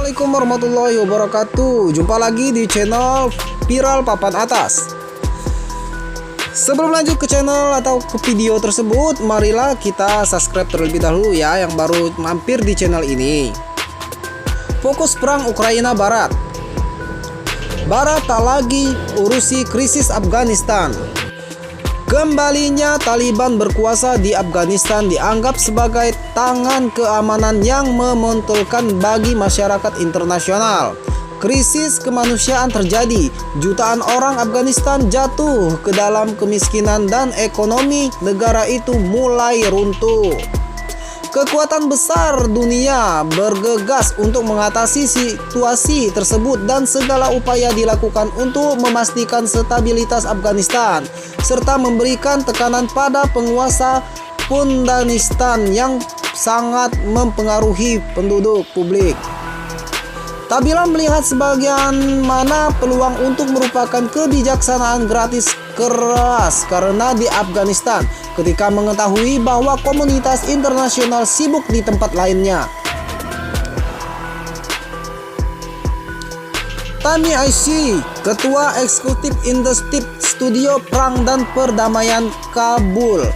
Assalamualaikum warahmatullahi wabarakatuh. Jumpa lagi di channel Viral Papan Atas. Sebelum lanjut ke channel atau ke video tersebut, marilah kita subscribe terlebih dahulu ya yang baru mampir di channel ini. Fokus perang Ukraina Barat. Barat tak lagi urusi krisis Afghanistan. Kembalinya Taliban berkuasa di Afghanistan dianggap sebagai tangan keamanan yang menguntungkan bagi masyarakat internasional. Krisis kemanusiaan terjadi, jutaan orang Afghanistan jatuh ke dalam kemiskinan dan ekonomi negara itu mulai runtuh. Kekuatan besar dunia bergegas untuk mengatasi situasi tersebut dan segala upaya dilakukan untuk memastikan stabilitas Afghanistan serta memberikan tekanan pada penguasa Afghanistan yang sangat mempengaruhi penduduk publik. Tabila melihat sebagian mana peluang untuk merupakan kebijaksanaan gratis keras karena di Afghanistan ketika mengetahui bahwa komunitas internasional sibuk di tempat lainnya. Tami Aishi, Ketua Eksekutif Institut Studio Perang dan Perdamaian Kabul,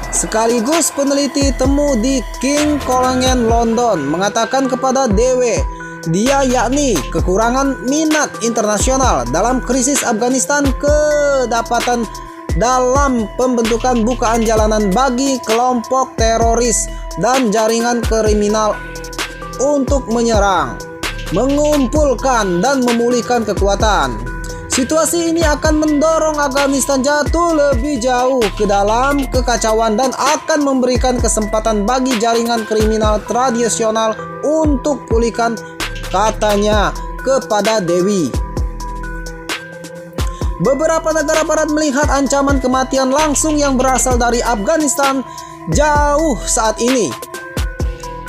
sekaligus peneliti temu di King College London, mengatakan kepada DW dia yakni kekurangan minat internasional dalam krisis Afghanistan kedapatan dalam pembentukan bukaan jalanan bagi kelompok teroris dan jaringan kriminal untuk menyerang, mengumpulkan dan memulihkan kekuatan. Situasi ini akan mendorong Afghanistan jatuh lebih jauh ke dalam kekacauan dan akan memberikan kesempatan bagi jaringan kriminal tradisional untuk pulihkan, katanya kepada Dewi. Beberapa negara barat melihat ancaman kematian langsung yang berasal dari Afghanistan jauh saat ini.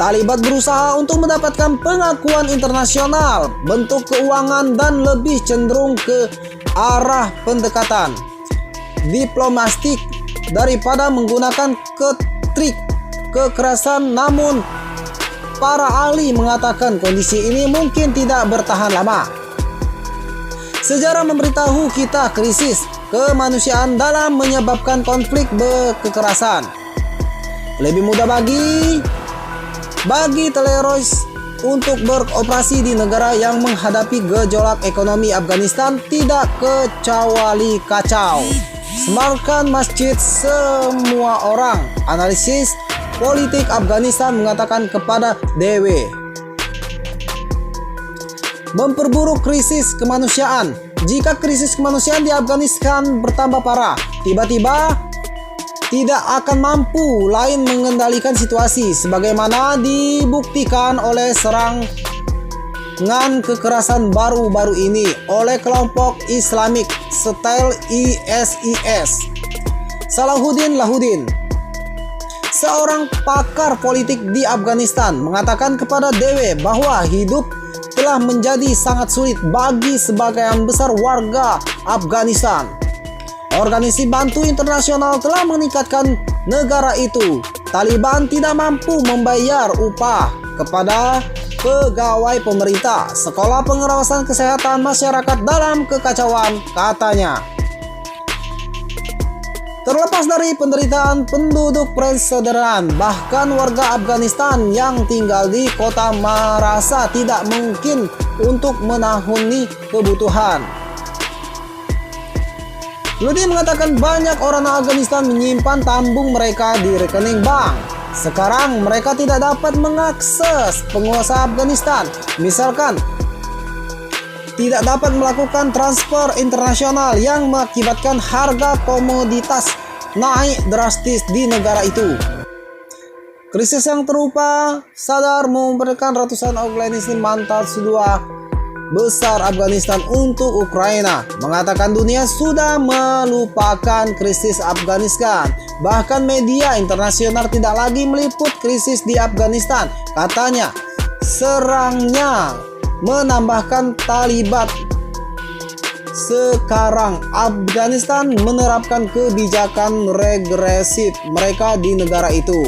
Taliban berusaha untuk mendapatkan pengakuan internasional, bentuk keuangan dan lebih cenderung ke arah pendekatan diplomatik daripada menggunakan trik kekerasan. Namun para ahli mengatakan kondisi ini mungkin tidak bertahan lama. Sejarah memberitahu kita krisis kemanusiaan dalam menyebabkan konflik kekerasan. Lebih mudah bagi teroris untuk beroperasi di negara yang menghadapi gejolak ekonomi. Afghanistan tidak kecuali kacau. Semarkan masjid semua orang. Analisis politik Afghanistan mengatakan kepada DW. Memperburuk krisis kemanusiaan. Jika krisis kemanusiaan di Afghanistan bertambah parah, tiba-tiba tidak akan mampu lain mengendalikan situasi sebagaimana dibuktikan oleh serangan kekerasan baru-baru ini oleh kelompok Islamic State ISIS. Salahuddin Lahudin, seorang pakar politik di Afghanistan, mengatakan kepada DW bahwa hidup telah menjadi sangat sulit bagi sebagian besar warga Afghanistan. Organisasi bantu internasional telah meningkatkan negara itu. Taliban tidak mampu membayar upah kepada pegawai pemerintah, sekolah, pengawasan kesehatan masyarakat dalam kekacauan, katanya. Terlepas dari penderitaan penduduk persaudaraan, bahkan warga Afghanistan yang tinggal di kota merasa tidak mungkin untuk memenuhi kebutuhan. Ludi mengatakan banyak orang Afghanistan menyimpan tabung mereka di rekening bank. Sekarang mereka tidak dapat mengakses penguasa Afghanistan. Misalkan, tidak dapat melakukan transfer internasional yang mengakibatkan harga komoditas naik drastis di negara itu. Krisis yang terupa sadar memberikan ratusan organisasi mantan dua besar Afghanistan untuk Ukraina, mengatakan dunia sudah melupakan krisis Afghanistan. Bahkan media internasional tidak lagi meliput krisis di Afghanistan, katanya. Serangnya menambahkan Taliban sekarang Afghanistan menerapkan kebijakan regresif mereka di negara itu.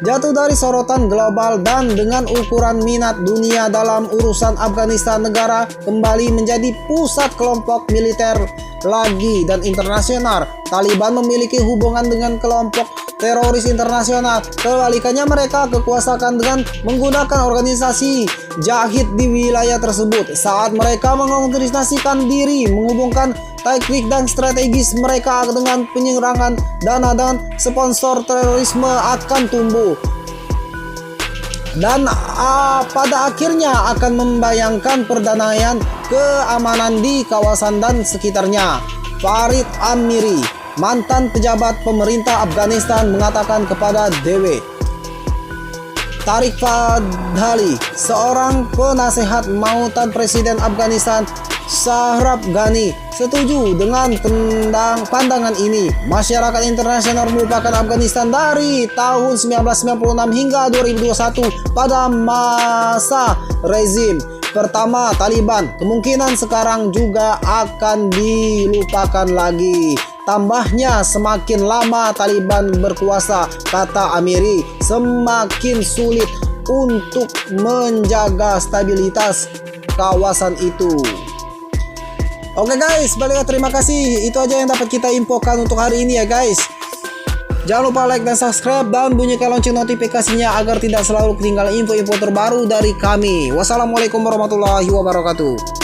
jatuh dari sorotan global dan dengan ukuran minat dunia dalam urusan Afghanistan, negara kembali menjadi pusat kelompok militer lagi dan internasional. Taliban memiliki hubungan dengan kelompok teroris internasional. Kebalikannya, mereka kekuasaan dengan menggunakan organisasi jihad di wilayah tersebut. Saat mereka mengorganisasikan diri, menghubungkan taktik dan strategis mereka dengan penyerangan, dana dan sponsor terorisme akan tumbuh dan pada akhirnya akan membayangkan perdamaian keamanan di kawasan dan sekitarnya. Farid Amiri, mantan pejabat pemerintah Afghanistan, mengatakan kepada DW. Tariq Fadhali, seorang penasehat mantan Presiden Afghanistan Ashraf Ghani, setuju dengan pandangan ini. Masyarakat internasional melupakan Afghanistan dari tahun 1996 hingga 2021 pada masa rezim pertama Taliban. Kemungkinan sekarang juga akan dilupakan lagi. Tambahnya, semakin lama Taliban berkuasa, kata Amiri, semakin sulit untuk menjaga stabilitas kawasan itu. Oke guys, balik, terima kasih. Itu aja yang dapat kita infokan untuk hari ini ya guys. Jangan lupa like dan subscribe dan bunyikan lonceng notifikasinya agar tidak selalu ketinggalan info-info terbaru dari kami. Wassalamualaikum warahmatullahi wabarakatuh.